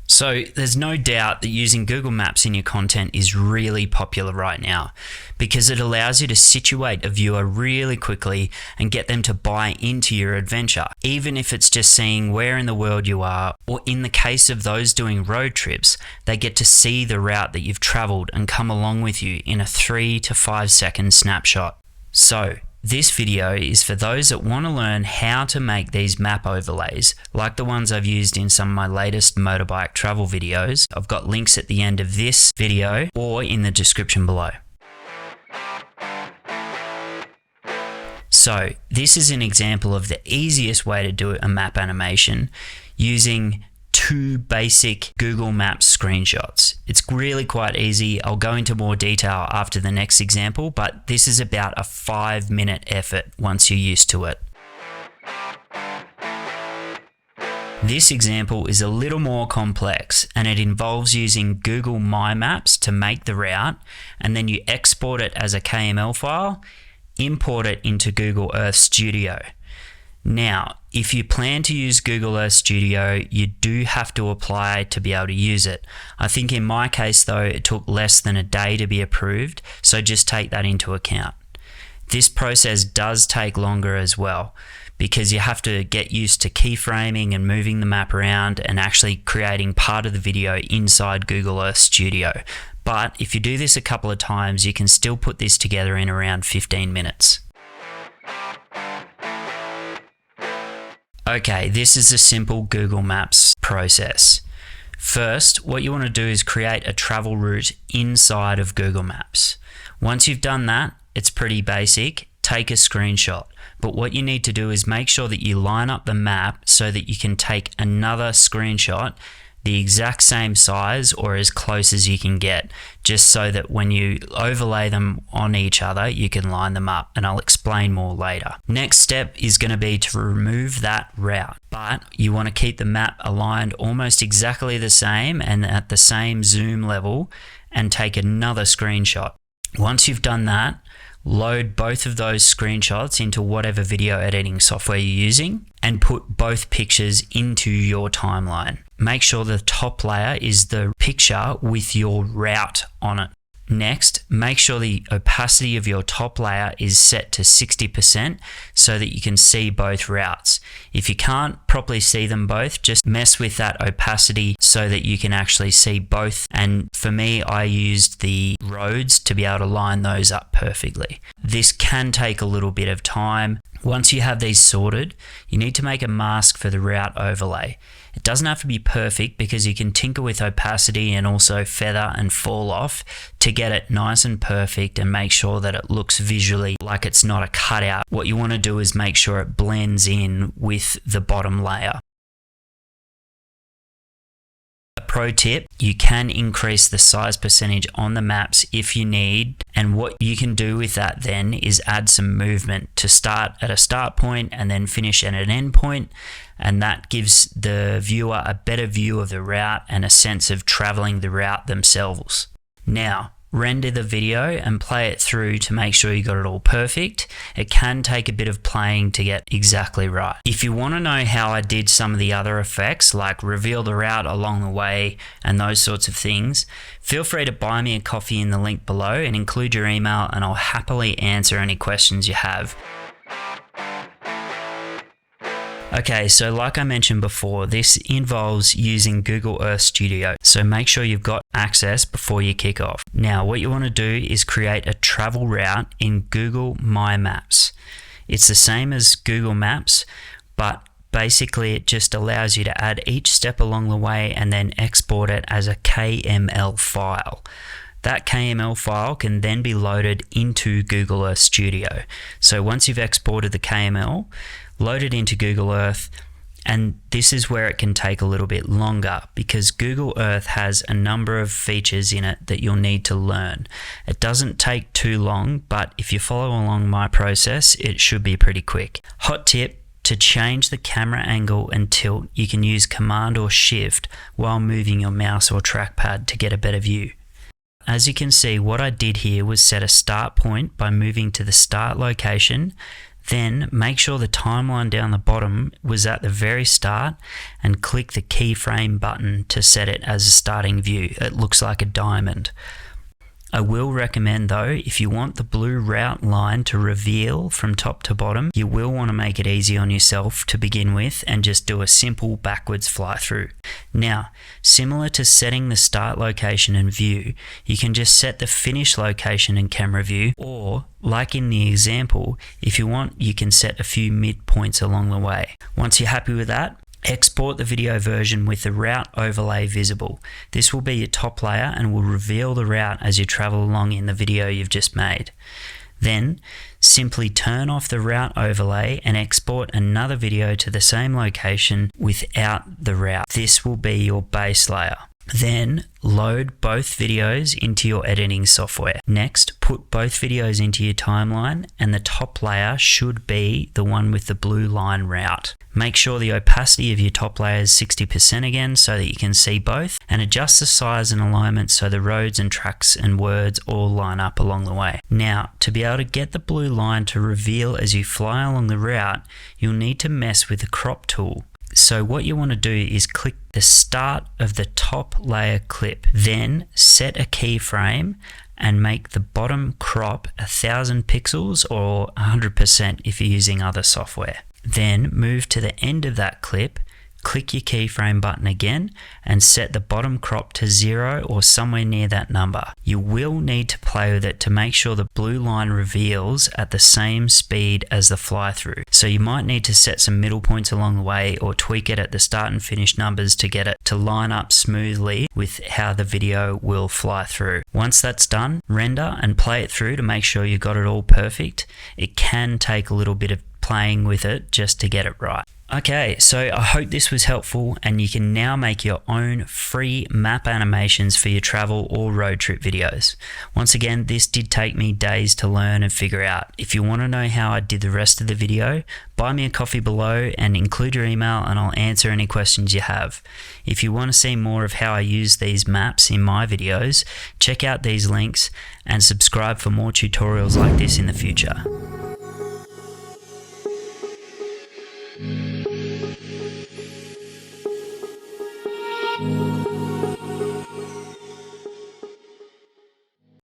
So there's no doubt that using Google Maps in your content is really popular right now because it allows you to situate a viewer really quickly and get them to buy into your adventure, even if it's just seeing where in the world you are, or in the case of those doing road trips, they get to see the route that you've traveled and come along with you in a 3 to 5 second snapshot. So this video is for those that want to learn how to make these map overlays, like the ones I've used in some of my latest motorbike travel videos. I've got links at the end of this video or in the description below. So this is an example of the easiest way to do a map animation using 2 basic Google Maps screenshots. It's really quite easy. I'll go into more detail after the next example, but this is about a 5-minute effort once you're used to it. This example is a little more complex and it involves using Google My Maps to make the route, and then you export it as a KML file, import it into Google Earth Studio. Now, if you plan to use Google Earth Studio, you do have to apply to be able to use it. I think in my case though, it took less than a day to be approved, so just take that into account. This process does take longer as well, because you have to get used to keyframing and moving the map around and actually creating part of the video inside Google Earth Studio. But if you do this a couple of times, you can still put this together in around 15 minutes. Okay, this is a simple Google Maps process. First, what you want to do is create a travel route inside of Google Maps. Once you've done that, it's pretty basic. Take a screenshot. But what you need to do is make sure that you line up the map so that you can take another screenshot the exact same size or as close as you can get, just so that when you overlay them on each other, you can line them up, and I'll explain more later. Next step is going to be to remove that route, but you want to keep the map aligned almost exactly the same and at the same zoom level, and take another screenshot. Once you've done that, load both of those screenshots into whatever video editing software you're using and put both pictures into your timeline. Make sure the top layer is the picture with your route on it. Next, make sure the opacity of your top layer is set to 60% so that you can see both routes. If you can't properly see them both, just mess with that opacity so that you can actually see both. And for me, I used the roads to be able to line those up perfectly. This can take a little bit of time. Once you have these sorted, you need to make a mask for the route overlay. It doesn't have to be perfect because you can tinker with opacity and also feather and fall off to get it nice and perfect and make sure that it looks visually like it's not a cutout. What you want to do is make sure it blends in with the bottom layer. Pro tip, you can increase the size percentage on the maps if you need, and what you can do with that then is add some movement to start at a start point and then finish at an end point, and that gives the viewer a better view of the route and a sense of traveling the route themselves. Now, render the video and play it through to make sure you got it all perfect. It can take a bit of playing to get exactly right. If you want to know how I did some of the other effects, like reveal the route along the way and those sorts of things, feel free to buy me a coffee in the link below and include your email, and I'll happily answer any questions you have. Okay, so like I mentioned before, this involves using Google Earth Studio, so make sure you've got access before you kick off. Now, what you want to do is create a travel route in Google My Maps. It's the same as Google Maps, but basically it just allows you to add each step along the way and then export it as a KML file. That KML file can then be loaded into Google Earth Studio. So once you've exported the KML, load it into Google Earth, and this is where it can take a little bit longer because Google Earth has a number of features in it that you'll need to learn. It doesn't take too long, but if you follow along my process, it should be pretty quick. Hot tip, to change the camera angle and tilt, you can use Command or Shift while moving your mouse or trackpad to get a better view. As you can see, what I did here was set a start point by moving to the start location, Then make sure the timeline down the bottom was at the very start and click the keyframe button to set it as a starting view. It looks like a diamond. I will recommend though, if you want the blue route line to reveal from top to bottom, you will want to make it easy on yourself to begin with and just do a simple backwards fly through. Now, similar to setting the start location and view, you can just set the finish location and camera view, or like in the example, if you want, you can set a few midpoints along the way. Once you're happy with that, export the video version with the route overlay visible. This will be your top layer and will reveal the route as you travel along in the video you've just made. Then simply turn off the route overlay and export another video to the same location without the route. This will be your base layer. Then load both videos into your editing software. Next, put both videos into your timeline, and the top layer should be the one with the blue line route. Make sure the opacity of your top layer is 60% again so that you can see both, and adjust the size and alignment so the roads and tracks and words all line up along the way. Now, to be able to get the blue line to reveal as you fly along the route, you'll need to mess with the crop tool. So what you want to do is click the start of the top layer clip, then set a keyframe and make the bottom crop 1000 pixels or 100% if you're using other software. Then move to the end of that clip, click your keyframe button again and set the bottom crop to 0 or somewhere near that number. You will need to play with it to make sure the blue line reveals at the same speed as the fly through. So you might need to set some middle points along the way or tweak it at the start and finish numbers to get it to line up smoothly with how the video will fly through. Once that's done, render and play it through to make sure you got it all perfect. It can take a little bit of playing with it just to get it right. Okay, so I hope this was helpful and you can now make your own free map animations for your travel or road trip videos. Once again, this did take me days to learn and figure out. If you want to know how I did the rest of the video, buy me a coffee below and include your email and I'll answer any questions you have. If you want to see more of how I use these maps in my videos, check out these links and subscribe for more tutorials like this in the future.